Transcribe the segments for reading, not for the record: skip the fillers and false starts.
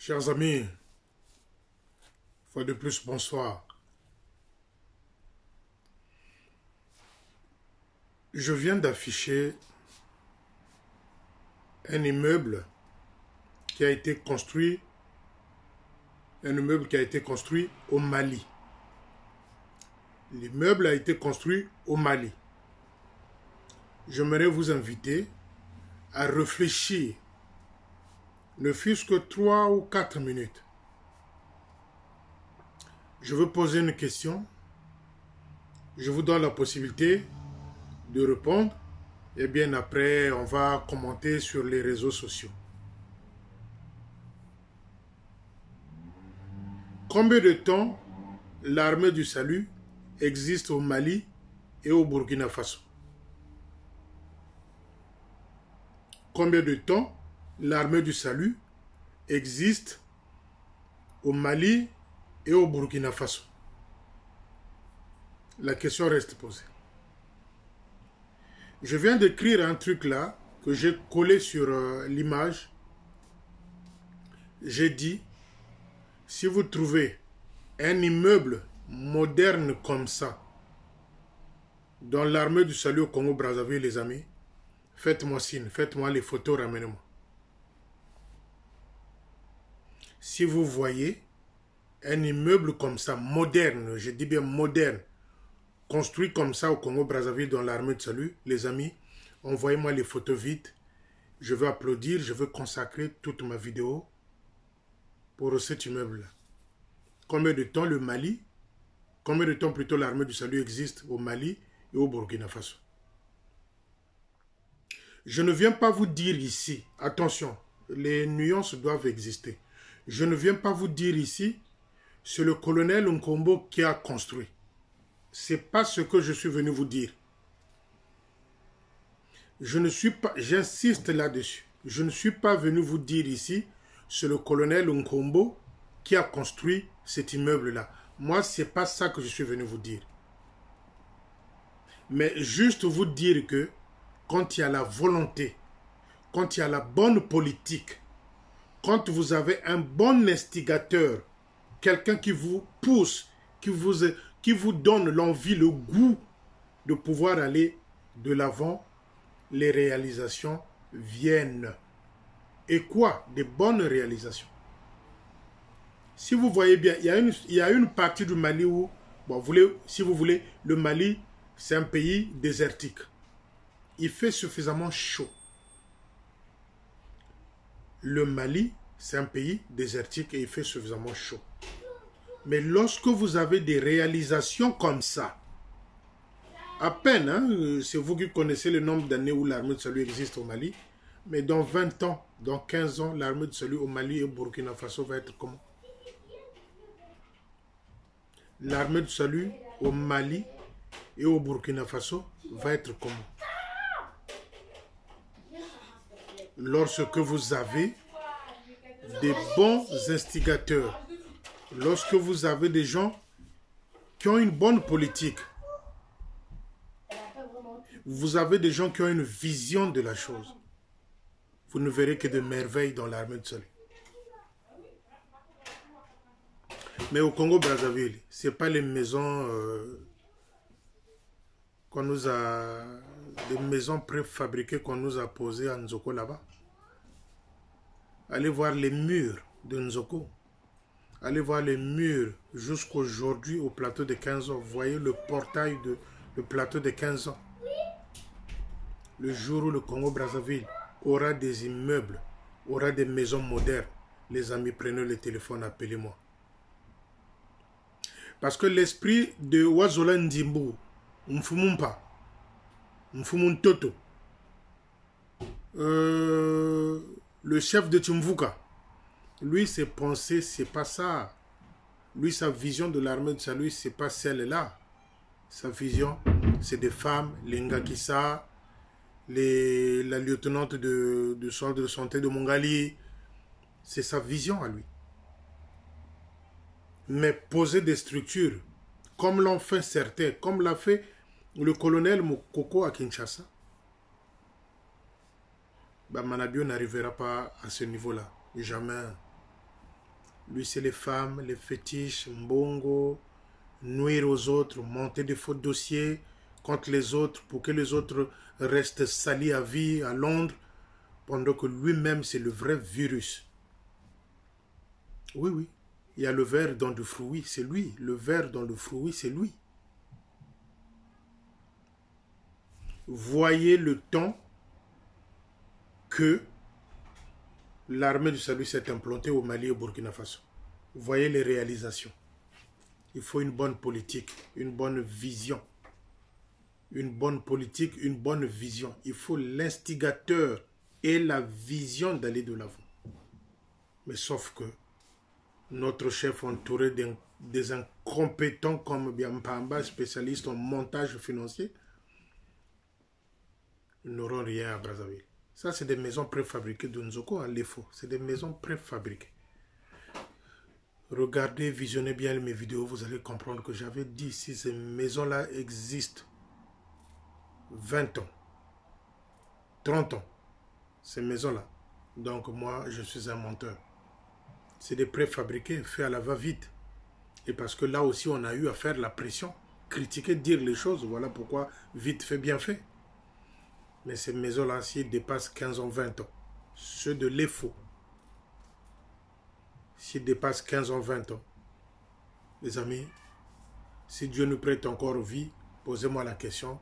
Chers amis, fois de plus, bonsoir. Je viens d'afficher un immeuble qui a été construit, au Mali. L'immeuble a été construit au Mali. J'aimerais vous inviter à réfléchir, ne fût-ce que 3 ou 4 minutes. Je veux poser une question. Je vous donne la possibilité de répondre. Et bien après, on va commenter sur les réseaux sociaux. Combien de temps l'armée du salut existe au Mali et au Burkina Faso? Combien de temps l'armée du salut existe au Mali et au Burkina Faso? La question reste posée. Je viens d'écrire un truc là que j'ai collé sur l'image. J'ai dit, si vous trouvez un immeuble moderne comme ça, dans l'armée du salut au Congo-Brazzaville, les amis, faites-moi signe, faites-moi les photos, ramenez-moi. Si vous voyez un immeuble comme ça, moderne, je dis bien moderne, construit comme ça au Congo-Brazzaville dans l'armée de salut, les amis, envoyez-moi les photos vite. Je veux applaudir, je veux consacrer toute ma vidéo pour cet immeuble-là. Combien de temps le Mali, combien de temps plutôt l'armée du salut existe au Mali et au Burkina Faso? Je ne viens pas vous dire ici, attention, les nuances doivent exister. Je ne viens pas vous dire ici, c'est le colonel Nkombo qui a construit. Ce n'est pas ce que je suis venu vous dire. Je ne suis pas, j'insiste là-dessus, je ne suis pas venu vous dire ici, c'est le colonel Nkombo qui a construit cet immeuble-là. Moi, ce n'est pas ça que je suis venu vous dire. Mais juste vous dire que quand il y a la volonté, quand il y a la bonne politique, quand vous avez un bon instigateur, quelqu'un qui vous pousse, qui vous donne l'envie, le goût de pouvoir aller de l'avant, les réalisations viennent. Et quoi? Des bonnes réalisations. Si vous voyez bien, il y a une partie du Mali où, bon, si vous voulez, le Mali, c'est un pays désertique. Il fait suffisamment chaud. Le Mali, c'est un pays désertique et il fait suffisamment chaud. Mais lorsque vous avez des réalisations comme ça, à peine, hein, c'est vous qui connaissez le nombre d'années où l'armée de salut existe au Mali, mais dans 20 ans, dans 15 ans, l'armée de salut au Mali et au Burkina Faso va être comment? L'armée de salut au Mali et au Burkina Faso va être comment? Lorsque vous avez des bons instigateurs, lorsque vous avez des gens qui ont une bonne politique, vous avez des gens qui ont une vision de la chose, vous ne verrez que de merveilles dans l'armée de salut. Mais au Congo-Brazzaville, ce n'est pas les maisons qu'on nous a... des maisons préfabriquées qu'on nous a posées à Nzoko là-bas. Allez voir les murs de Nzoko. Allez voir les murs jusqu'aujourd'hui au plateau de 15 ans. Vous voyez le portail le plateau de 15 ans. Le jour où le Congo-Brazzaville aura des immeubles, aura des maisons modernes, les amis, prenez le téléphone, appelez-moi. Parce que l'esprit de Wazola Ndimbu, Mfumumpa, Mfumuntoto, le chef de Tumvuka, lui, ses pensées, c'est pas ça. Lui, sa vision de l'armée de salut, c'est pas celle-là. Sa vision, c'est des femmes, les Ngakissa, la lieutenante de centre de santé de Mongali. C'est sa vision à lui. Mais poser des structures, comme l'ont fait certains, comme l'a fait le colonel Mokoko à Kinshasa, ben Manabio n'arrivera pas à ce niveau-là. Jamais. Lui, c'est les femmes, les fétiches, mbongo, nuire aux autres, monter des faux dossiers contre les autres pour que les autres restent salis à vie à Londres, pendant que lui-même, c'est le vrai virus. Oui, oui. Il y a le ver dans le fruit, c'est lui. Le ver dans le fruit, c'est lui. Voyez le temps que l'armée du salut s'est implantée au Mali et au Burkina Faso. Voyez les réalisations. Il faut une bonne politique, une bonne vision. Une bonne politique, une bonne vision. Il faut l'instigateur et la vision d'aller de l'avant. Mais sauf que notre chef entouré des incompétents comme Biampamba, spécialiste en montage financier, n'auront rien à Brazzaville. Ça, c'est des maisons préfabriquées de Nzoko à l'EFO. C'est des maisons préfabriquées. Regardez, visionnez bien mes vidéos, vous allez comprendre que j'avais dit, si ces maisons-là existent 20 ans, 30 ans, ces maisons-là, donc moi, je suis un menteur. C'est des préfabriqués, faits à la va-vite. Et parce que là aussi, on a eu à faire la pression, critiquer, dire les choses. Voilà pourquoi vite fait, bien fait. Mais ces maisons-là, s'ils dépassent 15 ans, 20 ans, ceux de l'EFO, s'ils dépassent 15 ans, 20 ans, les amis, si Dieu nous prête encore vie, posez-moi la question,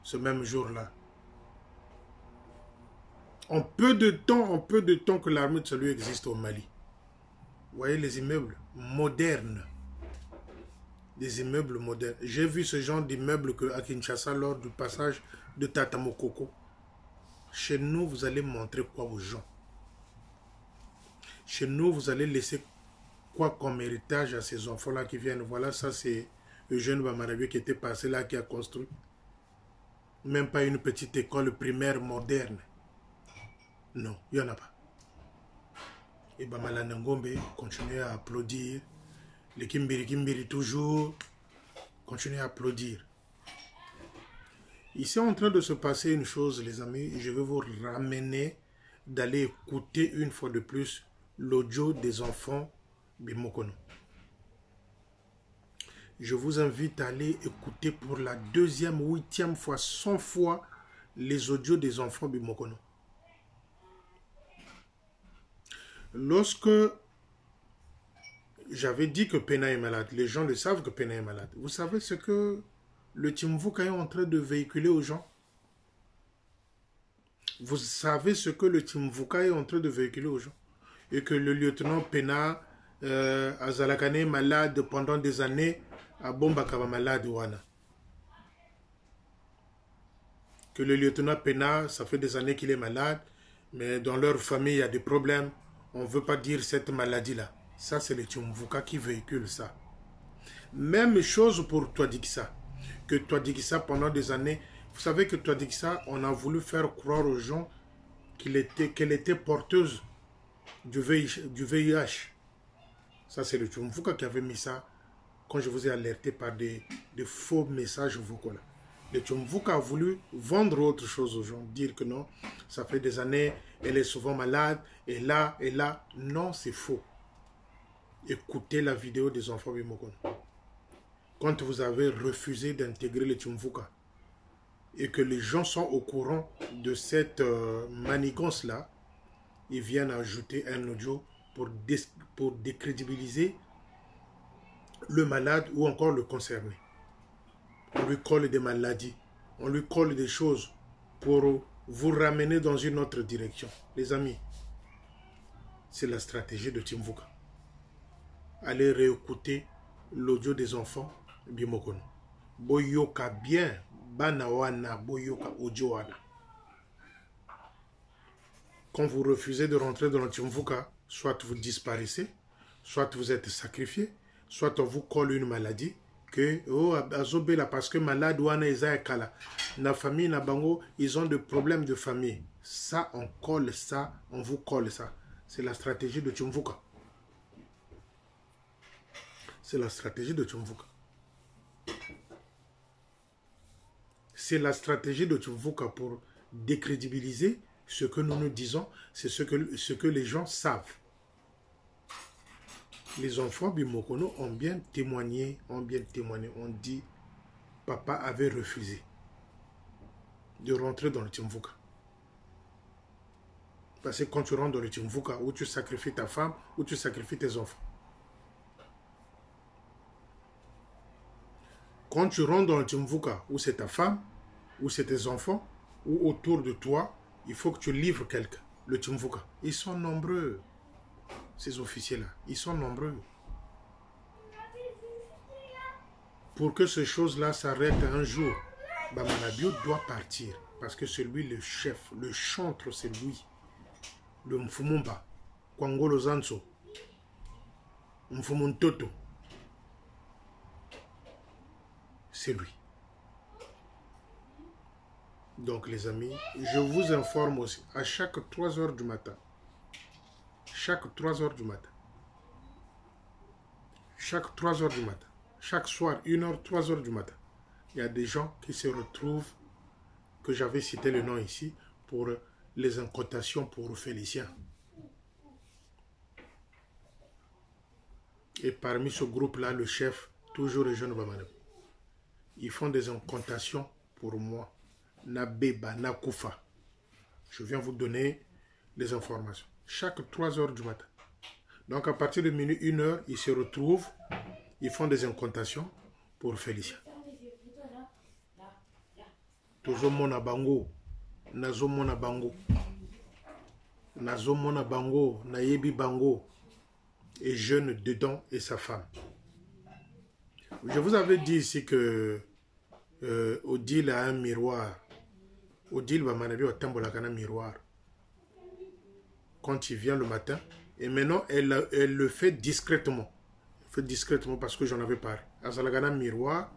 ce même jour-là. En peu de temps que l'armée de salut existe au Mali. Vous voyez les immeubles modernes. Des immeubles modernes. J'ai vu ce genre d'immeubles à Kinshasa lors du passage de Tatamokoko. Chez nous, vous allez montrer quoi aux gens? Chez nous, vous allez laisser quoi comme héritage à ces enfants-là qui viennent? Voilà, ça c'est le jeune Bamarabi qui était passé là, qui a construit. Même pas une petite école primaire moderne. Non, il n'y en a pas. Et Bamala Ngombe continue à applaudir. Les Kimbiri toujours continue à applaudir. Ici est en train de se passer une chose, les amis. Je vais vous ramener d'aller écouter une fois de plus l'audio des enfants Bimokono. Je vous invite à aller écouter pour la 2e, 8e fois, 100 fois les audios des enfants Bimokono. Lorsque j'avais dit que Pena est malade, les gens le savent que Pena est malade. Vous savez ce que le Timvuka est en train de véhiculer aux gens? Vous savez ce que le Timvuka est en train de véhiculer aux gens? Et que le lieutenant Pena Azalakane est malade pendant des années, à Bombakaba malade Wana. Que le lieutenant Pena, ça fait des années qu'il est malade, mais dans leur famille, il y a des problèmes. On ne veut pas dire cette maladie-là. Ça, c'est le Timvuka qui véhicule ça. Même chose pour Touadikissa. Que Touadikissa, pendant des années, vous savez que Touadikissa, on a voulu faire croire aux gens qu'elle était porteuse du VIH. Ça, c'est le Timvuka qui avait mis ça quand je vous ai alerté par des faux messages vocaux. Le Timvuka a voulu vendre autre chose aux gens, dire que non, ça fait des années, elle est souvent malade, et là, non, c'est faux. Écoutez la vidéo des enfants Bimokono. Quand vous avez refusé d'intégrer le Timvuka, et que les gens sont au courant de cette manigance-là, ils viennent ajouter un audio pour décrédibiliser le malade ou encore le concerné. On lui colle des maladies, on lui colle des choses pour vous ramener dans une autre direction. Les amis, c'est la stratégie de Timvuka. Allez réécouter l'audio des enfants Bimokono. Boyoka bien, banawana, boyoka odioana. Quand vous refusez de rentrer dans le Timvuka, soit vous disparaissez, soit vous êtes sacrifié, soit on vous colle une maladie, que, oh, azobela parce que malade wana ezakala. Na famille, na bango, ils ont des problèmes de famille. Ça, on colle ça, on vous colle ça. C'est la stratégie de Timvuka. C'est la stratégie de Timvuka. C'est la stratégie de Timvuka pour décrédibiliser ce que nous nous disons, c'est ce que les gens savent. Les enfants Bimokono ont bien témoigné. On dit, papa avait refusé de rentrer dans le Timvuka. Parce que quand tu rentres dans le Timvuka, où tu sacrifies ta femme, où tu sacrifies tes enfants. Quand tu rentres dans le Timvuka, où c'est ta femme, où c'est tes enfants, ou autour de toi, il faut que tu livres quelqu'un, le Timvuka. Ils sont nombreux, ces officiers-là. Ils sont nombreux. Pour que ces choses-là s'arrêtent un jour, Bamanabio doit partir. Parce que c'est lui le chef, le chantre, c'est lui. Le Mfumumba, Kwangolo Zanso, Mfumuntoto. C'est lui. Donc les amis, je vous informe aussi, à chaque 3 heures du matin, chaque 3 heures du matin, chaque 3 heures du matin, chaque soir, 1 heure, 3 heures du matin, il y a des gens qui se retrouvent, que j'avais cité le nom ici, pour les incantations pour Félicien. Et parmi ce groupe-là, le chef, toujours le jeune Bamanabio, ils font des incantations pour moi. Nabeba, Nakoufa. Je viens vous donner les informations. Chaque 3 heures du matin. Donc à partir de minuit, 1 heure, ils se retrouvent, ils font des incantations pour Félicien. Tozomona bango, nazomona bango, nazomona bango, nayebi bango, et jeune dedans et sa femme. Je vous avais dit ici que Odile a un miroir. Odile Bamanabio a un miroir. Quand il vient le matin, et maintenant elle le fait discrètement. Elle fait discrètement parce que j'en avais parlé. Elle a un miroir,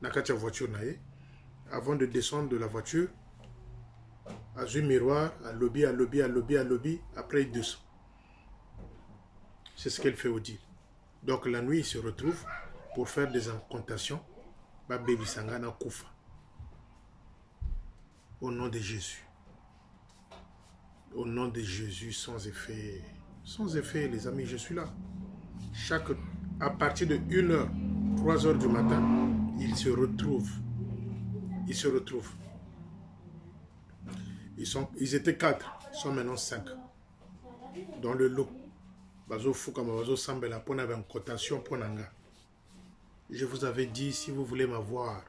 dans la voiture. Avant de descendre de la voiture, elle a un miroir, à lobby, après il descend. C'est ce qu'elle fait Odile. Donc la nuit, il se retrouve pour faire des incantations. Baby Sangana Koufa. Au nom de Jésus. Au nom de Jésus, sans effet. Sans effet, les amis, je suis là. À partir de 1 heure, 3 heures du matin, ils se retrouvent. Ils se retrouvent. Ils étaient 4, ils sont maintenant 5. Dans le lot. Bazo Fukama, Bazo Sambela, pour avoir une cotation pour Nanga. Je vous avais dit, si vous voulez m'avoir,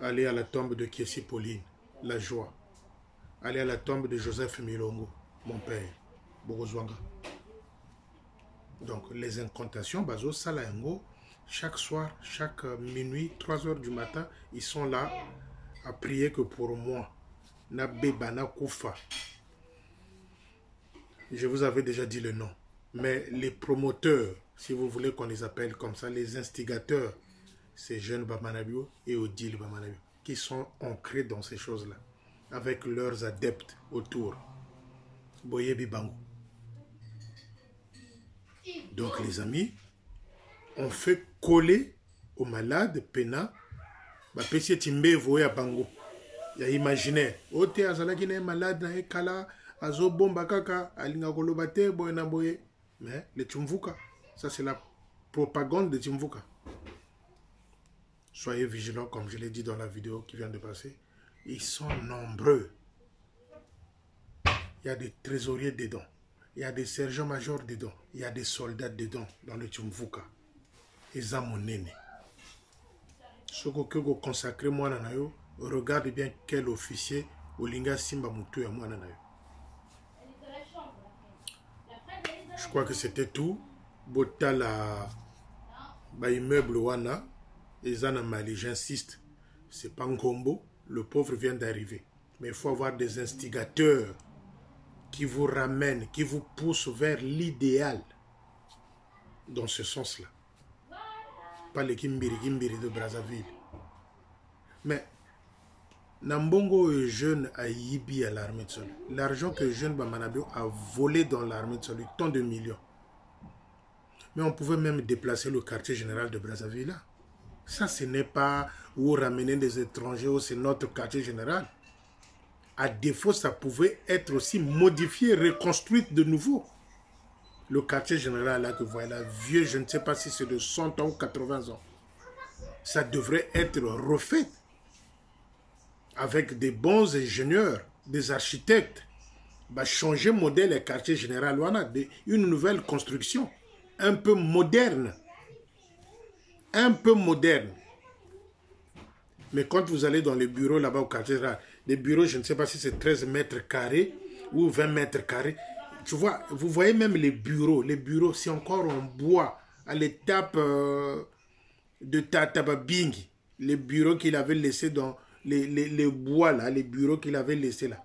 allez à la tombe de Kiesi Pauline, la joie. Allez à la tombe de Joseph Milongo, mon père, Bogozwanga. Donc, les incantations, Bazo Salayango, chaque soir, chaque minuit, 3 heures du matin, ils sont là à prier que pour moi. Nabeba, Nakoufa. Je vous avais déjà dit le nom. Mais les promoteurs, si vous voulez qu'on les appelle comme ça, les instigateurs, c'est jeunes Bamanabio et Odile Bamanabio, qui sont ancrés dans ces choses-là, avec leurs adeptes autour. Boyebi Bango. Donc les amis, on fait coller aux malades, Pena, Bapessie Timbe Voya Bango. Il y a imaginaire. Ote Azalaki n'est malade, na Kala, Azo Bomba Kaka, Alinga Kolobate, Boyena Boye. Mais les Timvuka, ça c'est la propagande de Timvuka. Soyez vigilants, comme je l'ai dit dans la vidéo qui vient de passer. Ils sont nombreux. Il y a des trésoriers dedans. Il y a des sergents-majors dedans. Il y a des soldats dedans, dans le Timvuka. Ils ont mon nez. Ce que vous consacrez, moi, nanayo, regardez bien quel officier au Linga Simba Moutou et moi, nanayo. Je crois que c'était tout. Botala, immeuble Wana, et Zana Mali, j'insiste, c'est pas un combo. Le pauvre vient d'arriver. Mais il faut avoir des instigateurs qui vous ramènent, qui vous poussent vers l'idéal. Dans ce sens-là. Pas les Kimbiri de Brazzaville. Mais, Nambongo est jeune à Yibi à l'armée de Soli. L'argent que jeune Bamanabio a volé dans l'armée de Soli, tant de millions. Mais on pouvait même déplacer le quartier général de Brazzaville là. Ça, ce n'est pas où ramener des étrangers, c'est notre quartier général. À défaut, ça pouvait être aussi modifié, reconstruit de nouveau. Le quartier général là que vous voyez là, vieux, je ne sais pas si c'est de 100 ans ou 80 ans. Ça devrait être refait avec des bons ingénieurs, des architectes. Bah, changer modèle et quartier général, voilà, une nouvelle construction, un peu moderne. Un peu moderne. Mais quand vous allez dans les bureaux là-bas au quartier général, les bureaux, je ne sais pas si c'est 13 mètres carrés ou 20 mètres carrés. Tu vois, vous voyez même les bureaux, c'est encore en bois, à l'étape de Tatababing, les bureaux qu'il avait laissés dans les bois là, les bureaux qu'il avait laissés là.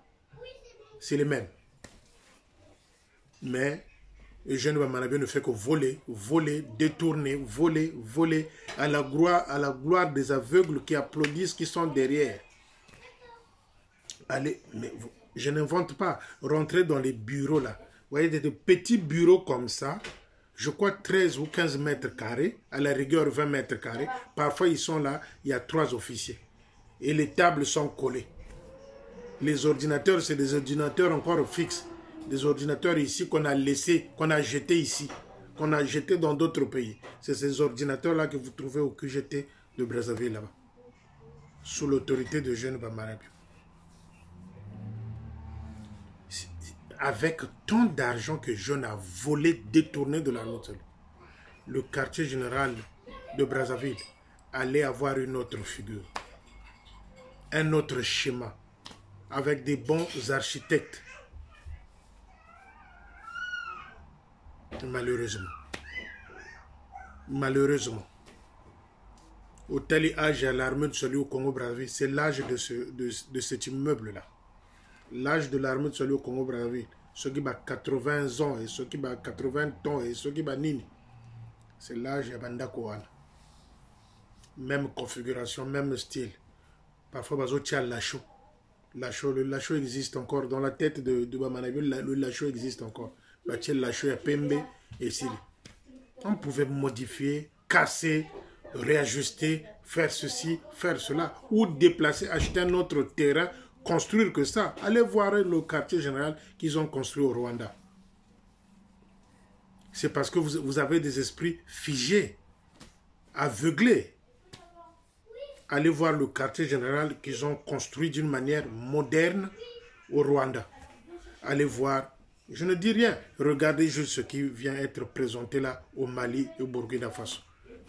C'est les mêmes. Mais Eugène Bamanabio ne fait que voler, voler, détourner, voler, voler à la gloire des aveugles qui applaudissent, qui sont derrière. Allez, mais je n'invente pas. Rentrez dans les bureaux là. Vous voyez des petits bureaux comme ça, je crois 13 ou 15 mètres carrés, à la rigueur 20 mètres carrés. Parfois ils sont là, il y a 3 officiers. Et les tables sont collées. Les ordinateurs, c'est des ordinateurs encore fixes. Des ordinateurs ici qu'on a laissés, qu'on a jetés ici, qu'on a jetés dans d'autres pays. C'est ces ordinateurs-là que vous trouvez au QGT de Brazzaville là-bas. Sous l'autorité de Eugène Bamanabio. Avec tant d'argent que Jeune a volé, détourné de la note, le quartier général de Brazzaville allait avoir une autre figure, un autre schéma, avec des bons architectes. Malheureusement, au tel âge à l'armée de salut au Congo-Brazzaville, c'est l'âge de cet immeuble-là. L'âge de l'armée de salut au Congo-Brazzaville, ceux qui ont 80 ans et ceux qui ont 80 ans et ceux qui ont nini, c'est l'âge de Bandakoana. Même configuration, même style. Parfois, il y a Lacho. Le Lacho existe encore. Dans la tête de Bamanabio, le Lacho existe encore. Le Lacho est Pembe et Sili. On pouvait modifier, casser, réajuster, faire ceci, faire cela, ou déplacer, acheter un autre terrain, construire que ça. Allez voir le quartier général qu'ils ont construit au Rwanda. C'est parce que vous avez des esprits figés, aveuglés. Allez voir le quartier général qu'ils ont construit d'une manière moderne au Rwanda. Allez voir, je ne dis rien, regardez juste ce qui vient être présenté là au Mali et au Burkina Faso.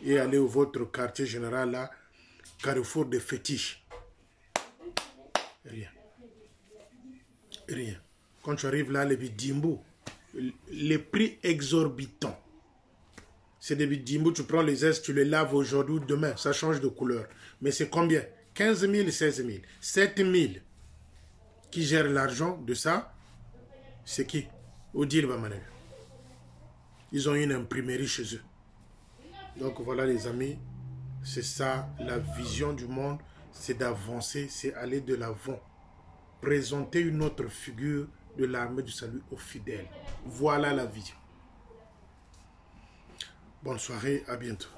Et allez au votre quartier général là, carrefour de fétiches. Rien. Rien. Quand tu arrives là, les bidimbo, les prix exorbitants. C'est des bidimbo, tu prends les aises, tu les laves aujourd'hui ou demain, ça change de couleur. Mais c'est combien? 15 000, 16 000, 7 000. Qui gère l'argent de ça? C'est qui? Odile Bamanabio. Ils ont une imprimerie chez eux. Donc voilà les amis, c'est ça la vision du monde, c'est d'avancer, c'est aller de l'avant. Présenter une autre figure de l'armée du salut aux fidèles. Voilà la vision. Bonne soirée, à bientôt.